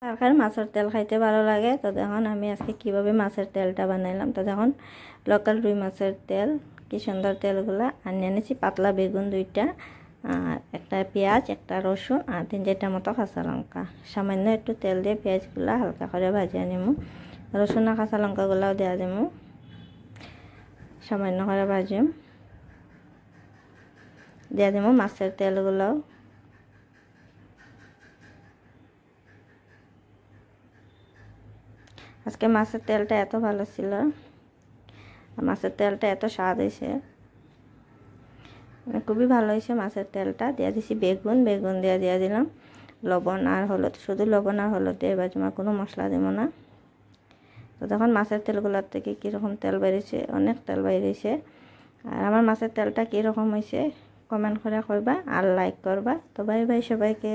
কার কার মাছের তেল খাইতে ভালো লাগে। তো দেখুন আমি আজকে কিভাবে মাছের তেলটা বানাইলাম। তো দেখুন লোকাল রুই মাছের তেল, কি সুন্দর তেলগুলা। আর নিয়ে নিয়েছি পাতলা বেগুন 2টা, আর একটা পেঁয়াজ, একটা রসুন, আর 3-4টা মতো কাঁচা লঙ্কা। সামান্য একটু তেল দিয়ে পেঁয়াজগুলা হালকা করে ভাজিয়ে নিমু, রসুন আর কাঁচা লঙ্কাগুলাও দেওয়া দিমু, সামান্য করে ভাজিম, দিয়ে দিমু মাছের তেলগুলাও। আজকে মাছের তেলটা এত ভালো ছিল, মাছের তেলটা এত স্বাদ হয়েছে, খুবই ভালো হয়েছে মাছের তেলটা। দিয়ে দিছি বেগুন দিয়ে দিলাম লবণ আর হলুদ, শুধু লবণ আর হলুদ দিয়ে ভাজবো, কোনো মশলা দেবো না। তো তখন মাছের তেলগুলোর থেকে কীরকম তেল বেরিয়েছে, অনেক তেল বেরিয়েছে। আর আমার মাছের তেলটা কীরকম হয়েছে কমেন্ট করে কইবা আর লাইক করবা। তো বাই বাই সবাইকে।